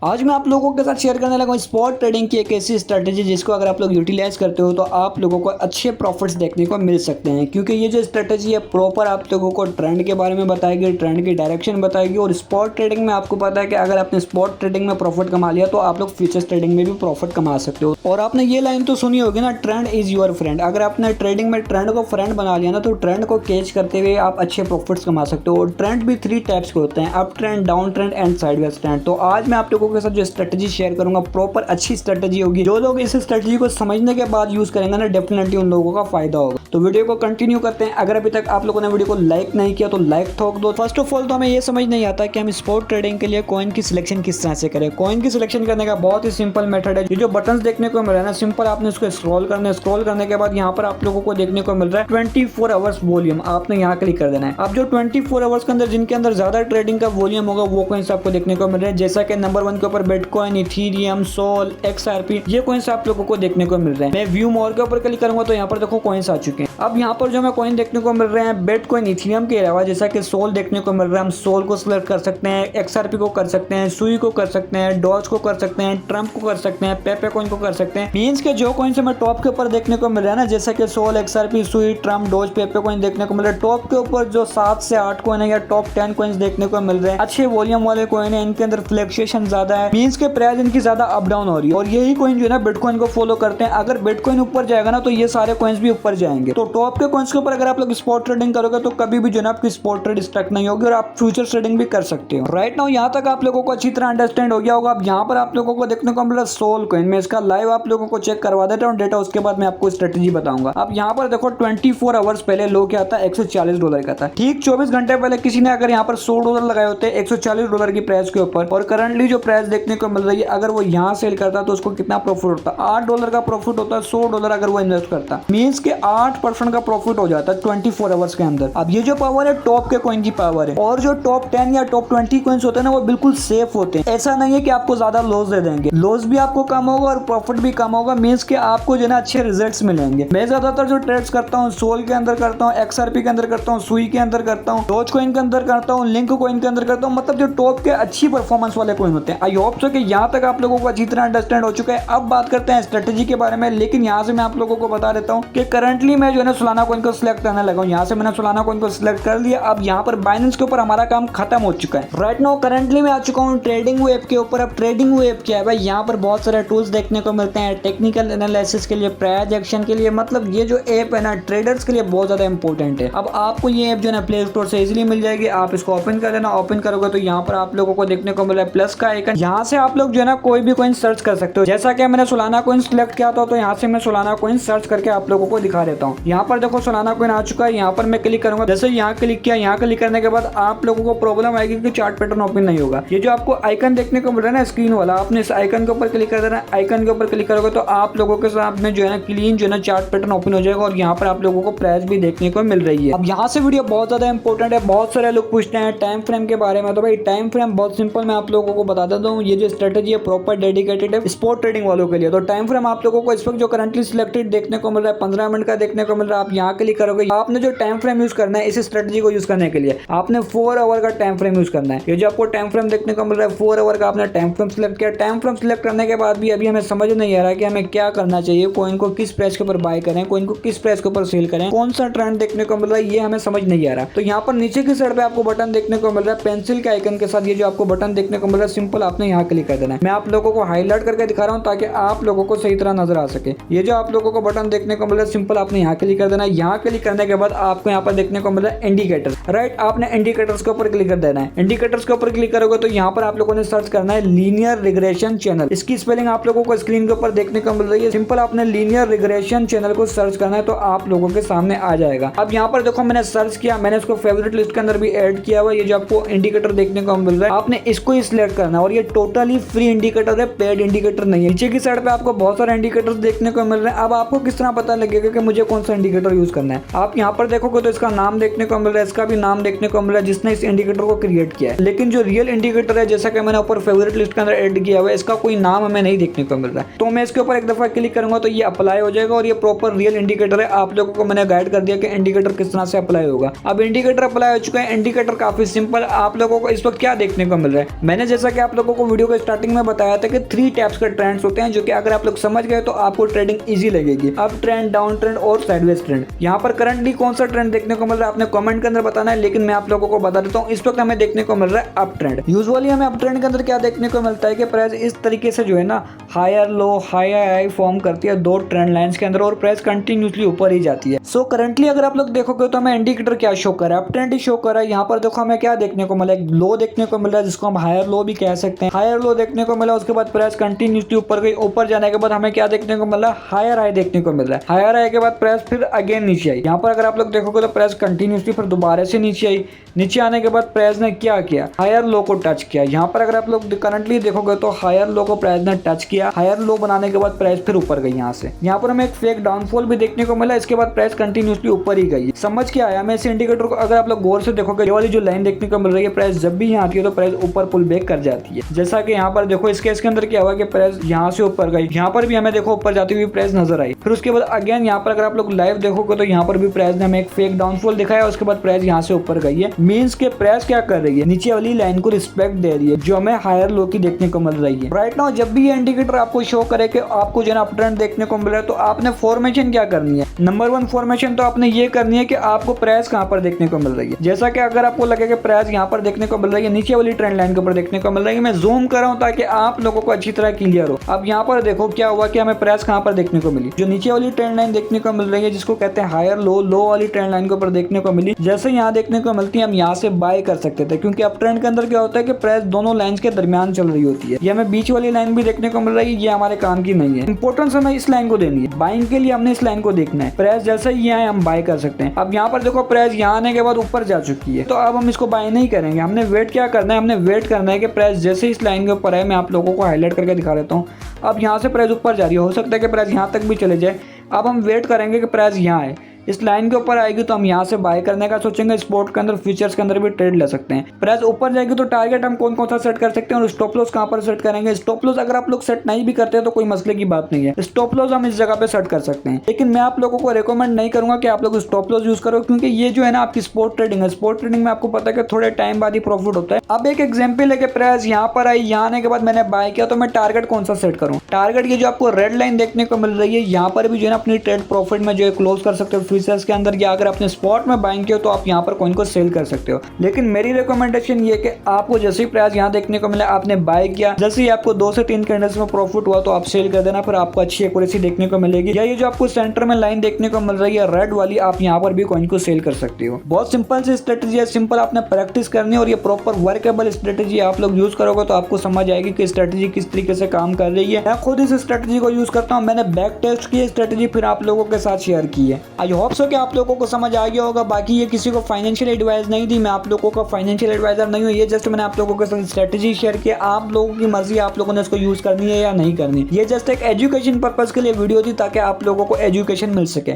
आज मैं आप लोगों के साथ शेयर करने लगा हूँ स्पॉट ट्रेडिंग की एक ऐसी स्ट्रेटेजी जिसको अगर आप लोग यूटिलाइज करते हो तो आप लोगों को अच्छे प्रॉफिट्स देखने को मिल सकते हैं। क्योंकि ये जो स्ट्रेटेजी है प्रॉपर आप लोगों को ट्रेंड के बारे में बताएगी, ट्रेंड की डायरेक्शन बताएगी। और स्पॉट ट्रेडिंग में आपको पता है कि अगर आपने स्पॉट ट्रेडिंग में प्रॉफिट कमा लिया तो आप लोग फ्यूचर्स ट्रेडिंग में भी प्रॉफिट कमा सकते हो। और आपने ये लाइन तो सुनी होगी ना, ट्रेंड इज योर फ्रेंड। अगर आपने ट्रेडिंग में ट्रेंड को फ्रेंड बना लिया ना तो ट्रेंड को कैच करते हुए आप अच्छे प्रॉफिट्स कमा सकते हो। और ट्रेंड भी 3 टाइप्स के होते हैं, up trend, down trend and sideways trend. तो आज मैं आप लोगों के साथ जो स्ट्रेटेजी शेयर करूंगा प्रॉपर अच्छी स्ट्रेटेजी होगी। जो लोग इस स्ट्रेटेजी को समझने के बाद यूज करेंगे ना डेफिनेटली उन लोगों का फायदा होगा। तो वीडियो को कंटिन्यू करते हैं। अगर अभी तक आप लोगों ने वीडियो को लाइक नहीं किया तो लाइक ठोक दो। फर्स्ट ऑफ ऑल तो हमें ये समझ नहीं आता कि हम स्पॉट ट्रेडिंग के लिए कॉइन की सिलेक्शन किस तरह से करें। कॉइन की सिलेक्शन करने का बहुत ही सिंपल मेथड है। ये जो बटन्स देखने को मिल रहा है ना, सिंपल आपने इसको स्क्रॉल करना है। स्क्रॉल करने के बाद यहाँ पर आप लोगों को देखने को मिल रहा है 24 आवर्स वॉल्यूम। आपने यहाँ क्लिक कर देना है। अब जो 24 आवर्स के अंदर जिनके अंदर ज्यादा ट्रेडिंग का वॉल्यूम होगा वो कॉइन्स आपको देखने को मिल रहे हैं। जैसा कि नंबर 1 के ऊपर बिटकॉइन, इथेरियम, सोल, XRP, ये कॉइन्स आप लोगों को देखने को मिल रहे हैं। मैं व्यू मोर के ऊपर क्लिक करूंगा तो यहाँ पर देखो कॉइन्स आ चुके हैं। अब यहाँ पर जो हमें कॉइन देखने को मिल रहे हैं बिटकॉइन, इथेरियम के अलावा जैसा कि सोल देखने को मिल रहा है, हम सोल को सिलेक्ट कर सकते हैं, XRP को कर सकते हैं, सुई को कर सकते हैं, डॉज को कर सकते हैं, ट्रम्प को कर सकते हैं, पेपे कॉइन को कर सकते हैं। मींस के जो कॉइन हमें टॉप के ऊपर देखने को मिल रहा है ना, जैसा कि सोल, XRP, सुई, ट्रम्प, डॉज, पेपे कॉइन देखने को मिल रहा है। टॉप के ऊपर जो 7 से 8 कॉइन है या टॉप 10 कॉइन्स देखने को मिल रहे हैं, अच्छे वॉल्यूम वाले कॉइन है, इनके अंदर फ्लक्चुएशन ज्यादा है, मींस के प्राइस इनकी ज्यादा अप डाउन हो रही है। और यही कॉइन जो है ना बिटकॉइन को फॉलो करते हैं। अगर बिटकॉइन ऊपर जाएगा ना तो ये सारे कॉइन्स भी ऊपर जाएंगे। तो टॉप के कॉइन्स के ऊपर अगर आप लोग स्पॉट ट्रेडिंग करोगे तो कभी भी जो है आपकी स्पॉट ट्रेड स्टक नहीं होगी और आप फ्यूचर ट्रेडिंग भी कर सकते हो। राइट नाउ यहाँ तक आप लोगों को अच्छी तरह अंडरस्टैंड हो गया होगा। अब यहाँ पर आप लोगों को देखने को मिल रहा है सोल कॉइन। मैं इसका लाइव आप लोगों को चेक करवा देता हूँ डेटा, उसके बाद मैं आपको स्ट्रेटेजी बताऊंगा। अब यहाँ पर देखो 24 आवर्स पहले लो क्या था, $140 का था। ठीक 24 घंटे पहले किसी ने अगर यहाँ पर $100 लगाए होते $140 की प्राइस के ऊपर, और करंटली जो प्राइस देखने को मिल रही है अगर वो यहाँ सेल करता तो उसको कितना प्रॉफिट होता, $8 का प्रॉफिट होता है। $100 अगर वो इन्वेस्ट करता मींस के 8% का प्रॉफिट हो जाता है 24 आवर्स के अंदर। अब ये जो पावर है टॉप के कॉइन की पावर है। और जो टॉप 10 या टॉप 20 कॉइन्स होते हैं ना वो बिल्कुल सेफ होते हैं। ऐसा नहीं है कि आपको ज्यादा लॉस दे देंगे, लॉस भी आपको कम होगा और प्रॉफिट भी कम होगा। मींस के आपको जो है ना अच्छे रिजल्ट्स मिलेंगे। मैं ज्यादातर जो ट्रेड्स करता हूँ सोल के अंदर करता हूँ, XRP के अंदर करता हूँ, सुई के अंदर करता हूँ, डॉज कॉइन के अंदर करता हूँ, लिंक कॉइन के अंदर करता हूँ। मतलब जो टॉप के अच्छी परफॉर्मेंस वाले कॉइन होते हैं। आई होप सो कि यहाँ तक आप लोगों को अच्छी तरह अंडरस्टैंड हो चुका है। अब बात करते हैं स्ट्रेटेजी के बारे में। लेकिन यहाँ से मैं आप लोगों को बता देता हूँ कि करंटली मैं जो है ना सोलाना कॉइन को सिलेक्ट करने लगा हूँ। यहाँ से मैंने सोलाना कॉइन को सिलेक्ट कर लिया। अब यहाँ पर बाइनेंस के ऊपर हमारा काम खत्म हो चुका है। राइट नाउ करंटली मैं आ चुका हूँ ट्रेडिंग वेब के ऊपर। अब ट्रेडिंग वेब क्या है भाई, यहाँ पर बहुत सारे टूल्स देखने को मिलते हैं टेक्निकल एनालिसिस के लिए, प्राइस एक्शन के लिए। मतलब ये जो ऐप है ना ट्रेडर्स के लिए बहुत ज्यादा इंपॉर्टेंट है। अब आपको ये ऐप जो है ना प्ले स्टोर से इजीली मिल जाएगी। आप इसको ओपन कर लेना। ओपन करोगे तो यहाँ पर आप लोगों को देखने को मिल रहा है प्लस का आइकन। यहाँ से आप लोग जो है ना कोई भी कॉइन सर्च कर सकते हो। जैसा कि मैंने सोलाना कॉइन सिलेक्ट किया था तो यहाँ से मैं सोलाना कॉइन सर्च करके आप लोगों को दिखा देता हूँ। यहाँ पर देखो सोलाना कॉइन आ चुका है। यहाँ पर मैं क्लिक करूंगा। जैसे यहाँ क्लिक किया, यहाँ क्लिक करने के बाद आप लोगों को प्रॉब्लम आएगी कि चार्ट पैटर्न ओपन नहीं होगा। ये जो आपको आइकन देखने को मिल रहा है ना स्क्रीन वाला, आपने इस आइकन के ऊपर क्लिक कर देना। आइकन के ऊपर क्लिक करोगे तो आप लोगों के सामने जो है ना क्लीन जो है ना चार्ट पैटर्न ओपन हो जाएगा और यहाँ पर आप लोगों को प्राइस भी देखने को मिल रही है। अब यहाँ से वीडियो बहुत ज्यादा इंपॉर्टेंट है। बहुत सारे लोग पूछते हैं टाइम फ्रेम के बारे में। तो भाई टाइम फ्रेम बहुत सिंपल, मैं आप लोगों को बता देता हूँ। ये जो स्ट्रेटेजी है प्रॉपर डेडिकेटेड है स्पॉट ट्रेडिंग वालों के लिए। तो टाइम फ्रेम आप लोगों को इस वक्त जो करंटली सिलेक्टेड देखने को मिल रहा है 15 मिनट का देखने को मिल रहा है। आप यहाँ क्लिक करोगे, आपने जो टाइम फ्रेम यूज करना है इस स्ट्रेटेजी को यूज करने के लिए आपने 4 आवर का टाइम फ्रेम यूज करना है। ये जो आपको टाइम फ्रेम देखने को मिल रहा है 4 आवर का, आपने टाइम फ्रेम सिलेक्ट किया। टाइम फ्रेम सिलेक्ट करने के बाद भी अभी हमें समझ नहीं आ रहा कि हमें क्या करना चाहिए, कॉइन को किस प्राइस के ऊपर बाय करें, कॉइन को किस प्राइस के ऊपर सेल करें, कौन सा ट्रेंड देखने को मिल रहा है ये हमें समझ नहीं आ रहा। तो यहाँ पर नीचे की साइड पे आपको बटन देखने को मिल रहा है पेंसिल के आइकन के साथ। ये जो आपको बटन देखने को मिल रहा है सिंपल आपने यहाँ क्लिक कर देना है। मैं आप लोगों को हाईलाइट करके दिखा रहा हूँ ताकि आप लोगों को सही तरह नजर आ सके। ये जो आप लोगों को बटन देखने को मिल रहा है सिंपल आपने यहाँ क्लिक कर देना है। यहाँ क्लिक करने के बाद आपको यहाँ पर देखने को मिल रहा है इंडिकेटर। राइट, आपने इंडिकेटर्स के ऊपर क्लिक कर देना है। इंडिकेटर्स के ऊपर क्लिक करोगे तो यहाँ पर आप लोगों ने सर्च करना है लीनियर रिग्रेशन चैनल। इसकी स्पेलिंग आप लोगों को स्क्रीन के ऊपर देखने को मिल रही है। सिंपल आपने लीनियर रिग्रेशन चैनल को सर्च करना है तो आप लोगों के सामने आ जाएगा। अब यहाँ पर देखो मैंने सर्च किया, मैंने इसको फेवरेट लिस्ट के अंदर भी ऐड किया हुआ। ये जो आपको इंडिकेटर देखने को मिल रहा है आपने इसको ही सिलेक्ट करना है। और ये टोटली फ्री इंडिकेटर है, पेड इंडिकेटर नहीं है। नीचे की साइड पे आपको बहुत सारे इंडिकेटर्स देखने को मिल रहे हैं। अब आपको किस तरह पता लगेगा कि मुझे कौन सा इंडिकेटर यूज करना है। आप यहाँ पर देखोगे तो इसका नाम देखने को मिल रहा है, इसका भी नाम देखने को मिल रहा है जिसने इस इंडिकेटर को क्रिएट किया है। लेकिन जो रियल इंडिकेटर है, जैसा कि मैंने ऊपर फेवरेट लिस्ट के अंदर ऐड किया हुआ है, इसका कोई नाम हमें नहीं देखने को मिल रहा है। तो मैं इसके ऊपर एक दफा क्लिक करूंगा तो ये अप्लाई हो जाएगा और ये प्रॉपर रियल इंडिकेटर है। आप लोगों को मैंने गाइड कर दिया कि इंडिकेटर किस तरह से अप्लाई होगा। अब इंडिकेटर अप्लाई हो चुका है। इंडिकेटर काफी सिंपल। आप लोगों को इस वक्त क्या देखने को मिल रहा है, मैंने जैसा कि आप लोगों को वीडियो के स्टार्टिंग में बताया था कि 3 टाइप्स के ट्रेंड्स होते हैं, जो कि अगर आप लोग समझ गए तो आपको ट्रेडिंग इजी लगेगी। अप ट्रेंड, डाउन ट्रेंड और साइडवेज ट्रेंड। यहाँ पर करंटली कौन सा ट्रेंड देखने को मिल रहा है आपने कमेंट के अंदर बताना है, लेकिन मैं आप लोगों को बता देता हूँ। इस वक्त हमें देखने को मिल रहा है अप ट्रेंड। यूजुअली हमें अप ट्रेंड के अंदर क्या देखने को मिलता है कि प्राइस इस तरीके से जो है ना हायर लो हाई फॉर्म करती है 2 ट्रेंड लाइंस के अंदर और प्राइस कंटिन्यूसली ऊपर ही जाती है। सो करंटली अगर आप लोग देखोगे तो हमें इंडिकेटर क्या शो कर रहा है, अप ट्रेंड ही शो कर रहा है। यहाँ पर देखो हमें क्या देखने को मिला है, लो देखने को मिल रहा है जिसको हम हायर लो भी कह सकते हैं। हायर लो देखने को मिला, उसके बाद प्राइस कंटिन्यूसली ऊपर गई। ऊपर जाने के बाद हमें क्या देखने को मिला, हायर हाई देखने को मिल रहा है। हायर हाई के बाद प्राइस फिर अगेन नीचे आई। यहाँ पर अगर आप लोग देखोगे तो प्राइस कंटिन्यूसली फिर दोबारा से नीचे आई। नीचे आने के बाद प्राइस ने क्या किया, हायर लो को टच किया। यहाँ पर अगर आप लोग करंटली देखोगे तो हायर लो को प्राइस ने टच किया। हायर लो बनाने के बाद प्राइस फिर ऊपर गई। यहाँ से यहाँ पर हमें एक फेक डाउनफॉल भी देखने को मिला। इसके बाद प्राइस कंटिन्यूसली ऊपर ही गई। समझ के आया मैं इस इंडिकेटर को। अगर आप लोग गौर से देखोगे ये वाली जो लाइन देखने को मिल रही है, प्राइस जब भी यहाँ आती है तो प्राइस ऊपर पुल बैक कर जाती है। जैसा कि यहाँ पर देखो इस केस के अंदर क्या हुआ कि प्राइस यहाँ से ऊपर गई। यहाँ पर भी हमें देखो ऊपर जाती हुई प्राइस नजर आई। फिर उसके बाद अगेन यहाँ पर अगर आप लोग लाइव देखोगे तो यहाँ पर भी प्राइस ने हमें एक फेक डाउनफॉल दिखाया। उसके बाद प्राइस यहाँ से ऊपर गई है। मींस के प्राइस क्या कर रही है, नीचे वाली लाइन को रिस्पेक्ट दे रही है जो हमें हायर लो की देखने को मिल रही है। राइट नाउ जब भी ये इंडिकेटर आपको शो करे कि आपको जो है अप ट्रेंड देखने को मिल रहा है तो आपने फॉर्मेशन क्या करनी है। नंबर 1 फॉर्मेशन तो आपने ये करनी है कि आपको प्राइस कहाँ पर देखने को मिल रही है। जैसा कि अगर आपको लगे कि प्राइस यहाँ पर देखने को मिल रही है, नीचे वाली ट्रेंड लाइन के ऊपर देखने को मिल रही है, मैं जूम कर रहा हूँ ताकि आप लोगों को अच्छी तरह क्लियर हो। अब यहाँ पर देखो क्या हुआ कि हमें प्राइस कहाँ पर देखने को मिली, जो नीचे वाली ट्रेंड लाइन देखने को मिल रही है जिसको कहते हैं हायर लो, लो वाली ट्रेंड लाइन के ऊपर देखने को मिली। जैसे यहाँ देखने को मिलती है हम यहाँ से बाय कर सकते थे, क्योंकि अप ट्रेंड के अंदर क्या होता है कि प्राइस दोनों लाइंस के दरमियान चल रही होती है। ये हमें बीच वाली लाइन भी देखने को मिल रही है, ये हमारे काम की नहीं है। इंपॉर्टेंस हमें इस लाइन को देनी है, बाइंग के लिए हमने इस लाइन को देखना है। प्राइस जैसे ही यहाँ हम बाय कर सकते हैं। अब यहाँ पर देखो प्राइस यहाँ आने के बाद ऊपर जा चुकी है, तो अब हम इसको बाय नहीं करेंगे। हमने वेट क्या करना है, हमने वेट करना है कि प्राइस जैसे इस लाइन के ऊपर है, मैं आप लोगों को हाईलाइट करके दिखा देता हूँ। अब यहाँ से प्राइस ऊपर जा रही है, हो सकता है कि प्राइस यहाँ तक भी चले जाए। अब हम वेट करेंगे कि प्राइस यहाँ है, इस लाइन के ऊपर आएगी तो हम यहाँ से बाय करने का सोचेंगे। स्पॉट के अंदर, फ्यूचर्स के अंदर भी ट्रेड ले सकते हैं। प्राइस ऊपर जाएगी तो टारगेट हम कौन कौन सा सेट कर सकते हैं और स्टॉप लॉस कहाँ पर सेट करेंगे। स्टॉप लॉस अगर आप लोग सेट नहीं भी करते हैं तो कोई मसले की बात नहीं है, स्टॉप लॉस हम इस जगह पे सेट कर सकते हैं। लेकिन मैं आप लोगों को रिकमेंड नहीं करूंगा कि आप लोग स्टॉप लॉस यूज करो, क्योंकि ये जो है ना आपकी स्पॉट ट्रेडिंग है। स्पॉट ट्रेडिंग में आपको पता है कि थोड़े टाइम बाद ही प्रॉफिट होता है। अब एक एग्जाम्पल है कि प्राइस यहाँ पर आई, यहाँ आने के बाद मैंने बाय किया, तो मैं टारगेट कौन सा सेट करूँ। टारगेट ये जो आपको रेड लाइन देखने को मिल रही है, यहाँ पर भी जो है ना अपनी ट्रेड प्रॉफिट में जो है क्लोज कर सकते हो फ्यूचर्स के अंदर। अगर आपने स्पॉट में बाइंग किया तो आप यहाँ पर कॉइन को सेल कर सकते हो। लेकिन मेरी रिकमेंडेशन ये कि आपको जैसे ही प्राइस यहाँ देखने को मिला, आपने बाय किया, जैसे ही आपको 2 से 3 कैंडल्स में प्रॉफिट हुआ तो आप सेल कर देना, फिर आपको अच्छी एक्यूरेसी देखने को मिलेगी। या ये जो आपको सेंटर में लाइन देखने को मिल रही है रेड वाली, आप यहाँ पर भी कॉइन को सेल कर सकते हो। बहुत सिंपल सी स्ट्रेटेजी है, सिंपल आपने प्रैक्टिस करनी है और ये प्रॉपर वर्केबल स्ट्रेटेजी आप लोग यूज करोगे तो आपको समझ आएगी कि स्ट्रेटेजी किस तरीके से काम कर रही है। मैं खुद इस स्ट्रेटेजी को यूज करता हूँ, मैंने बैक टेस्ट की स्ट्रेटेजी फिर आप लोगों के साथ शेयर की है। आई होप सो कि आप लोगों को समझ आ गया होगा। बाकी ये किसी को फाइनेंशियल एडवाइस नहीं दी, मैं आप लोगों का फाइनेंशियल एडवाइजर नहीं हूँ। ये जस्ट मैंने आप लोगों के साथ स्ट्रेटेजी शेयर किया, आप लोगों की मर्जी, आप लोगों ने इसको यूज करनी है या नहीं करनी। ये जस्ट एक एजुकेशन पर्पज के लिए वीडियो थी ताकि आप लोगों को एजुकेशन मिल सके।